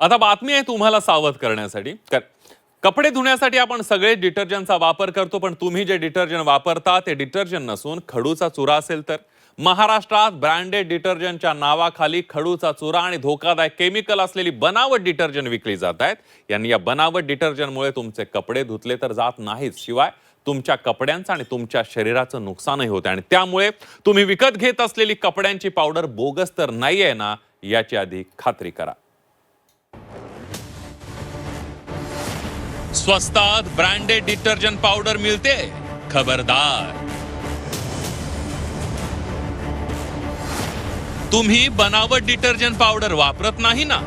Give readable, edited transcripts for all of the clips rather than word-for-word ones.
आता बातमी आहे तुम्हाला सावध करण्यासाठी. कपडे धुण्यासाठी आपण सगळे डिटर्जंटचा वापर करतो, पण तुम्ही जे डिटर्जंट वापरता ते डिटर्जंट नसून खडूचा चुरा असेल तर. महाराष्ट्रात ब्रँडेड डिटर्जंटच्या नावाखाली खडूचा चुरा आणि धोकादायक केमिकल असलेली बनावट डिटर्जंट विकली जात आहेत. यांनी या बनावट डिटर्जंटमुळे तुमचे कपडे धुतले तर जात नाहीत, शिवाय तुमच्या कपड्यांचं आणि तुमच्या शरीराचं नुकसानही होते. आणि त्यामुळे तुम्ही विकत घेत असलेली कपड्यांची पावडर बोगस तर नाहीये ना, याची आधी खात्री करा. स्वस्तात ब्रँडेड डिटर्जंट पावडर मिळते, खबरदार. तुम्ही बनावट डिटर्जंट पावडर वापरत नाही ना?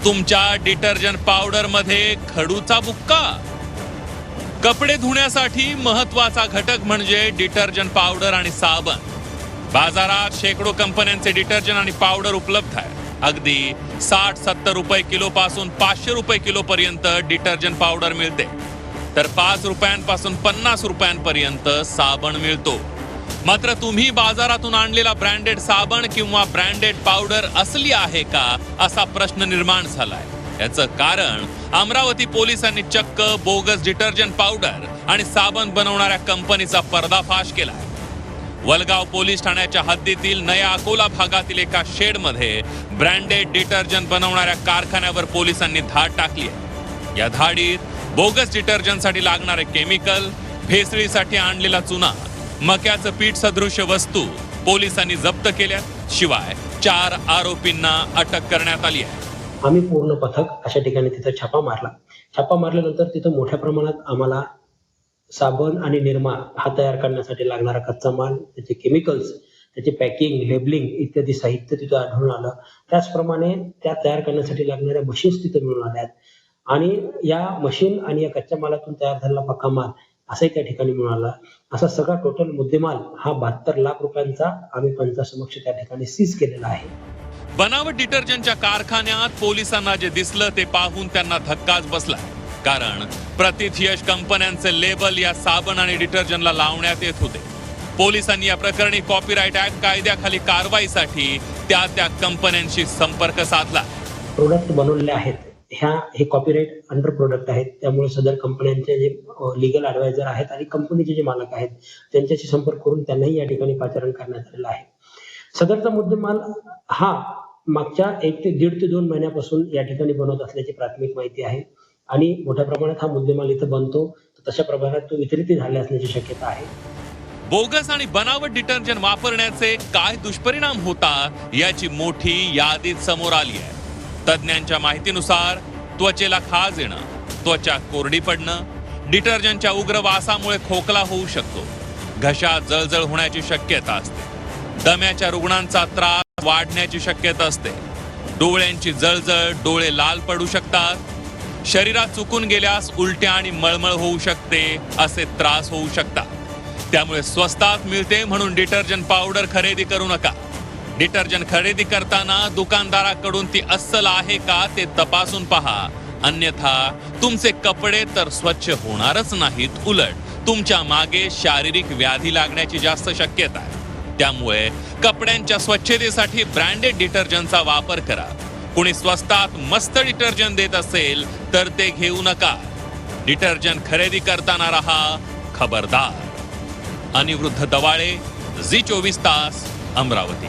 तुमच्या डिटर्जंट पावडर मध्ये खडूचा बुक्का. कपडे धुण्यासाठी महत्वाचा घटक म्हणजे डिटर्जंट पावडर आणि साबण. बाजारात शेकडो कंपन्यांचे डिटर्जंट आणि पावडर उपलब्ध आहे. अगदी 60-70 रुपये किलो पासून 500 रुपये किलो पर्यंत डिटर्जंट पावडर मिळते, तर 5 रुपयांपासून 50 रुपयांपर्यंत साबण मिळतो. मात्र तुम्ही बाजारातून आणलेला ब्रँडेड साबण किंवा ब्रँडेड पावडर असली आहे का, असा प्रश्न निर्माण झालाय. याचं कारण अमरावती पोलिसांनी चक्क बोगस डिटर्जंट पावडर आणि साबण बनवणाऱ्या कंपनीचा पर्दाफाश केलाय. वलगाव पोलीस ठाण्याच्या हद्दीतील नया अकोला भागातील एका शेडमध्ये ब्रँडेड डिटर्जंट बनवणाऱ्या कारखान्यावर पोलिसांनी धाड टाकली आहे. या धाडीत बोगस डिटर्जंटसाठी लागणारे केमिकल, भेसळीसाठी आणलेला चुना, मक्याचं पीठ सदृश्य वस्तू पोलिसांनी जप्त केल्या. शिवाय 4 आरोपींना अटक करण्यात आली आहे. आम्ही पूर्ण पथक अशा ठिकाणी तिथे छापा मारल्यानंतर तिथे मोठ्या प्रमाणात आम्हाला साबण आणि निरमा हा तयार करण्यासाठी लागणारा कच्चा माल, त्याचे केमिकल्स, त्याचे पॅकिंग, लेबलिंग इत्यादी साहित्य तिथं आढळून आलं. त्याचप्रमाणे त्या तयार करण्यासाठी लागणाऱ्या मशीन्स तिथे मिळून आल्या आहेत. आणि या मशीन आणि या कच्च्या मालातून तयार झालेला पक्का माल असाही त्या ठिकाणी मिळून आला. असा सगळा टोटल मुद्देमाल हा 72 लाख रुपयांचा आम्ही पंचासमक्ष त्या ठिकाणी सीज केलेला आहे. बनावट डिटर्जंटच्या कारखान्यात पोलिसांना जे दिसलं ते पाहून त्यांना धक्काच बसला. कारण प्रतिथयश कंपन्यांचे लेबल या साबण आणि डिटर्जंटला लावण्यात येत होते. पोलिसांनी या प्रकरणी कॉपीराइट ऍक्ट कायद्याखाली कारवाईसाठी त्या कंपन्यांशी संपर्क साधला. प्रोडक्ट बनवलेले आहेत, हे कॉपीराइट अंडर प्रोडक्ट आहेत. त्यामुळे सदर कंपन्यांचे जे लीगल ॲडवायझर आहेत आणि कंपनीचे जे मालक आहेत त्यांच्याशी संपर्क करून त्यांनाही या ठिकाणी पाचारण करण्यात आलेलं आहे. सदरचा मुद्देमाल हा मागच्या 1 ते 1.5 ते 2 महिन्यापासून या ठिकाणी बनवत असल्याची प्राथमिक माहिती आहे. आणि मोठ्या प्रमाणात हा मुद्देमाल इथं बनतो, तर तशा प्रमाणात तो वितरित झाले असण्याची शक्यता आहे. बोगस आणि बनावट डिटर्जंट वापरण्याचे काय दुष्परिणाम होतात याची मोठी यादीच समोर आली आहे. तज्ञांच्या माहितीनुसार त्वचेला खाज येणं, त्वचा कोरडी पडणं, डिटर्जंटच्या उग्र वासामुळे खोकला होऊ शकतो, घशात जळजळ होण्याची शक्यता असते, दम्याच्या रुग्णांचा त्रास वाढण्याची शक्यता असते, डोळ्यांची जळजळ, डोळे लाल पडू शकतात, शरीरात चुकून गेल्यास उलट्या आणि मळमळ होऊ शकते, असे त्रास होऊ शकतात. त्यामुळे स्वस्तात मिळते म्हणून डिटर्जंट पावडर खरेदी करू नका. डिटर्जंट खरेदी करताना दुकानदाराकडून ती अस्सल आहे का ते तपासून पहा. अन्यथा तुमचे कपडे तर स्वच्छ होणारच नाहीत, उलट तुमच्या मागे शारीरिक व्याधी लागण्याची जास्त शक्यता आहे. त्यामुळे कपड्यांच्या स्वच्छतेसाठी ब्रँडेड डिटर्जंटचा वापर करा. कोणी स्वस्तात मस्त डिटर्जंट देत असेल तर ते घेऊ नका. डिटर्जंट खरेदी करताना रहा खबरदार. अनिवृद्ध दवाळे, झी 24 तास, अमरावती.